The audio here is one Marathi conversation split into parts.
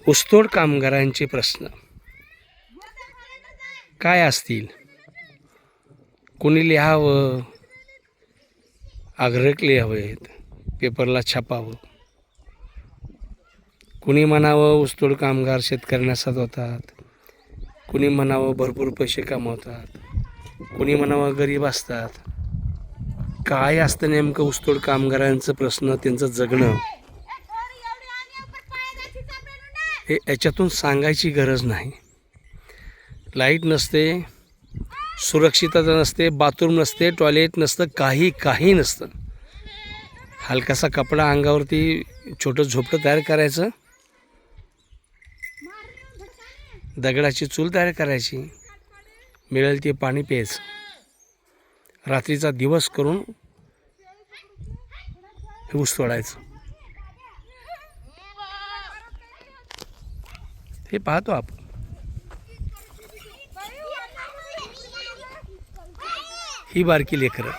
ऊसतोड कामगारांचे प्रश्न काय असतील? कोणी लिहावं, आग्रह लिहावेत, पेपरला छापावं. कुणी म्हणावं ऊसतोड कामगार शेतकऱ्यांना सजवतात, कुणी म्हणावं भरपूर पैसे कमवतात, कुणी म्हणावं गरीब असतात. काय असतं नेमकं ऊसतोड कामगारांचं प्रश्न, त्यांचं जगणं हे याच्यातून सांगायची गरज नाही. लाईट नसते, सुरक्षितता नसते, बाथरूम नसते, टॉयलेट नसतं, काही नसतं. हलकासा कपडा अंगावरती छोटं झोपडं तयार करायचं, दगडाची चूल तयार करायची, मिळेल ते पाणी प्यायचं, रात्रीचा दिवस करून हे ऊस तोडायचं. हे पाहतो आपण. ही बारकी लेकरं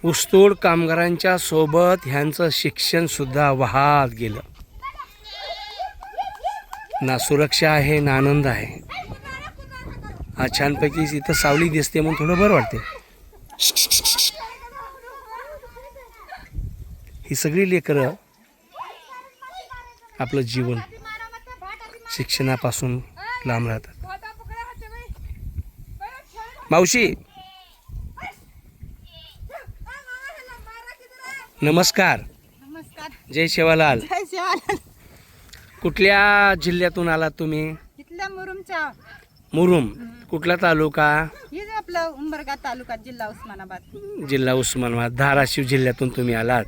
ऊसतोड कामगारांच्या सोबत ह्यांचं शिक्षण सुद्धा वाहत गेलं. ना सुरक्षा आहे ना आनंद आहे. आज छानपैकी इथं सावली दिसते म्हणून थोडं बरं वाटते. ही सगळी लेकरं आपलं जीवन शिक्षणापासून लांब राहतात. मावशी नमस्कार. नमस्कार. जय सेवालाल. जय शिवालाल. कुठल्या जिल्ह्यातून आलात तुम्ही? इथल्या मुरुमच्या. मुरुम. कुठला तालुका? हे जे आपलं उंबरगा तालुका, जिल्हा उस्मानाबाद. जिल्हा उस्मानाबाद. धाराशिव जिल्ह्यातून तुम्ही आलात.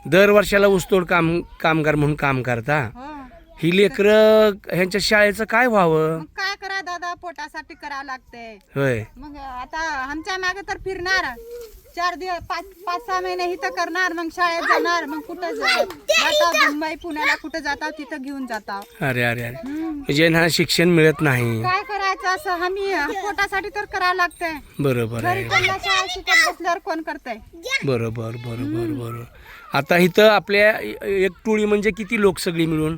दर वर्षाला ऊसतोड कामगार म्हणून काम करता. हो. ही लेकरं ह्यांच्या शाळेचं काय व्हावं? मग काय करा दादा, पोटासाठी करावं लागते. होय. मग आता आमच्या मागे तर फिरणार 4 दिवस 5-6 महिने इथं करणार, मग शाळेत जाणार, मग कुठं जाता मुंबई पुण्याला कुठं जाता तिथं घेऊन जाता. अरे अरे अरे, म्हणजे ना शिक्षण मिळत नाही. काय करायचं असं, आम्ही पोटासाठी तर करावं लागतंय. बरोबर आहे. घरी त्यांना शाळा शिकत बसल्यावर कोण करतंय? बरोबर बरोबर बरोबर. आता इथं आपल्या एक टोळी म्हणजे किती लोक सगळी मिळून?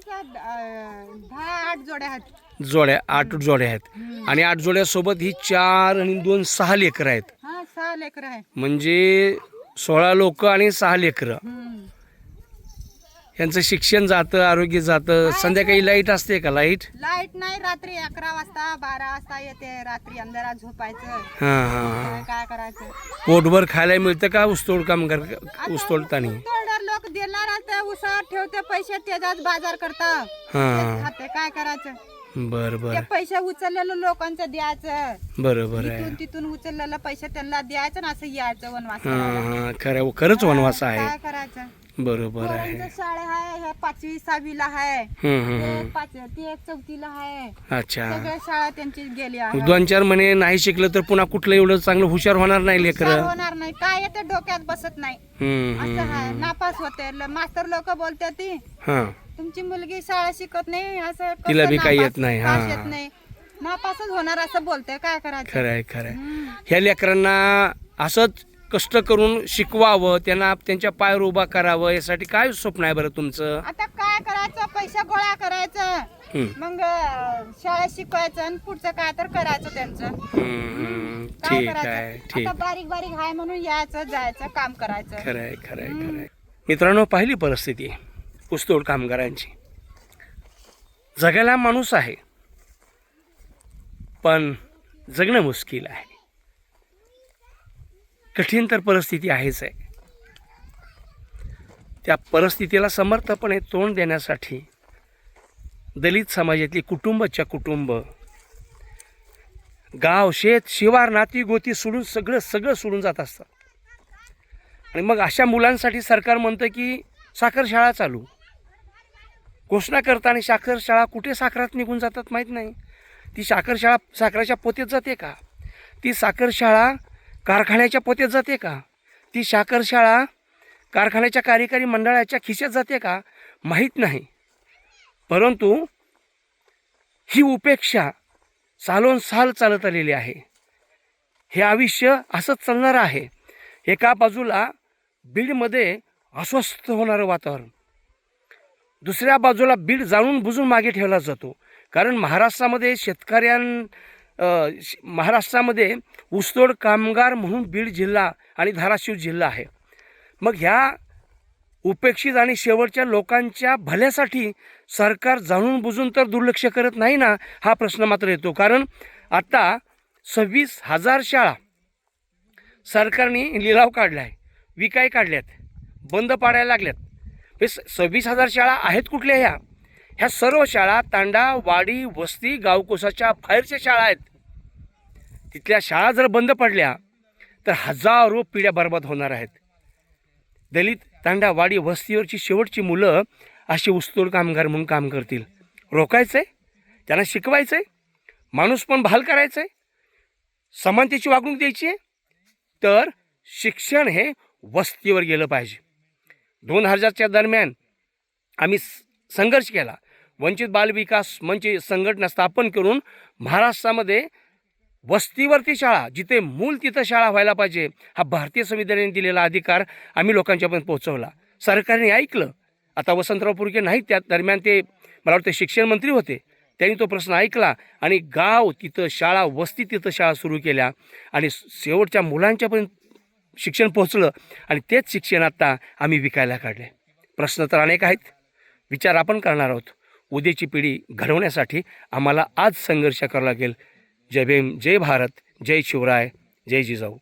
10-8 जोड्या आहेत. जोड्या 8 जोड्या आहेत. आणि 8 जोड्यासोबत ही 4 आणि 2 6 लेकरं आहेत. हा, 6 लेकरं आहे. म्हणजे 16 लोक आणि 6 लेकरं. यांचं शिक्षण जातं, आरोग्य जातं. संध्याकाळी लाईट असते का? लाईट नाही. रात्री 11 वाजता 12 वाजता येते. रात्री अंधारात झोपायचं. हां हां हां. काय करायचं? पोटभर खायला मिळतं का ऊसतोड कामगार ऊसतोडतानी? लोक देणार उसात ठेवते पैसे, त्याचाच बाजार करता. हां. खाते. काय करायचं? बर बर. ते पैसे उचललेलं लोकांचं द्यायचं. बरोबर आहे. तिथून उचललेलं पैसे त्यांना द्यायचं ना, असं यायचं वनवास. हां हां. खरंच वनवास आहे. काय करायचं? बरोबर आहे. शाळा आहे, हे 5वी 6वीला आहे, ते 4थीला आहे. अच्छा. सगळ्या शाळा त्यांची गेली आहे. 2-4 महिने नाही शिकलं तर पुन्हा कुठलं एवढं चांगलं हुशार होणार नाही लेकरं. होणार नाही. काय येते डोक्यात बसत नाही. असं आहे. नापास होते. मास्तर लोक बोलते ती हां. तुमची मुलगी शाळा शिकत नाही, असं तिला बी काही येत नाही. पास येत नाही, नापासच होणार असं बोलते. काय करायचं? खरंय खरंय. ह्या लेकरांना असंच कष्ट करून शिकवावं, त्यांना त्यांच्या पायावर उभा करावं, यासाठी काय स्वप्न आहे बरं तुमचं? आता काय करायचं? पैसे गोळा करायचं, मग शाळेत शिकवायचं आणि पुढचं काय तर करायचं त्यांचं. काय ठीक आहे. करायचं? ठीक. आता बारीक आहे म्हणून यायचं जायचं काम करायचं. खरंय खरंय खरंय. मित्रांनो, पहिली परिस्थिती ऊसतोड कामगारांची. जगायला माणूस आहे, पण जगणं मुश्किल आहे. कठीण तर परिस्थिती आहेच आहे. त्या परिस्थितीला समर्थपणे तोंड देण्यासाठी दलित समाजातली कुटुंबच्या कुटुंब, गाव, शेत, शिवार, नाती गोती सोडून सगळं सोडून जात असतात. आणि मग अशा मुलांसाठी सरकार म्हणतं की साखर शाळा चालू. घोषणा करता आणि साखर शाळा कुठे साखरात निघून जातात माहीत नाही. ती साखर शाळा साखराच्या पोत्यात जाते का? ती साखर शाळा कारखान्याच्या पोत्यात जाते का? ती साखर शाळा कारखान्याच्या कार्यकारी मंडळाच्या खिशात जाते का? माहीत नाही. परंतु ही उपेक्षा सालोन साल चालत आलेली आहे. हे आयुष्य असंच चालणार आहे. एका बाजूला बीडमध्ये अस्वस्थ होणारं वातावरण, दुसऱ्या बाजूला बीड जाणून बुजून मागे ठेवला जातो. कारण महाराष्ट्रामध्ये महाराष्ट्रामध्ये ऊसतोड कामगार म्हणून बीड जिल्हा आणि धाराशिव जिल्हा आहे. मग ह्या उपेक्षित आणि शेवटच्या लोकांच्या भल्यासाठी सरकार जाणून बुजून तर दुर्लक्ष करत नाही ना, हा प्रश्न मात्र येतो. कारण आता 26,000 शाळा सरकारने लिलाव काढला आहे, विकाय काढल्यात, बंद पाडायला लागल्यात. हे 26,000 शाळा आहेत कुठल्या? ह्या सर्व शाळा तांडा, वाडी, वस्ती, गावकोसाच्या बाहेरच्या शाळा आहेत. तिथल्या शाळा जर बंद पडल्या तर हजारो पिढ्या बर्बाद होणार आहेत. दलित तांडा, वाडी, वस्तीवरची शेवटची मुलं अशी ऊसतोड कामगार म्हणून काम करतील. रोखायचं आहे, त्यांना शिकवायचं आहे, माणूस पण बहाल करायचं आहे, समानतेची वागणूक द्यायची आहे. तर शिक्षण हे वस्तीवर गेलं पाहिजे. 2000च्या दरम्यान आम्ही संघर्ष केला. वंचित बालविकास मंच संघटना स्थापन करून महाराष्ट्रामध्ये वस्तीवरती शाळा, जिथे मूल तिथं शाळा व्हायला पाहिजे, हा भारतीय संविधानाने दिलेला अधिकार आम्ही लोकांच्यापर्यंत पोहोचवला. सरकारने ऐकलं. आता वसंतराव पुरके नाहीत, त्या दरम्यान ते मला वाटतं शिक्षण मंत्री होते. त्यांनी तो प्रश्न ऐकला आणि गाव तिथं शाळा, वस्ती तिथं शाळा सुरू केल्या आणि शेवटच्या मुलांच्यापर्यंत शिक्षण पोहोचलं. आणि तेच शिक्षण आता आम्ही विकायला काढले. प्रश्न तर अनेक आहेत, विचार आपण करणार आहोत. उद्याची पिढी घडवण्यासाठी आम्हाला आज संघर्ष करावा लागेल. जय भीम, जय भारत, जय शिवराय, जय जिजाऊ.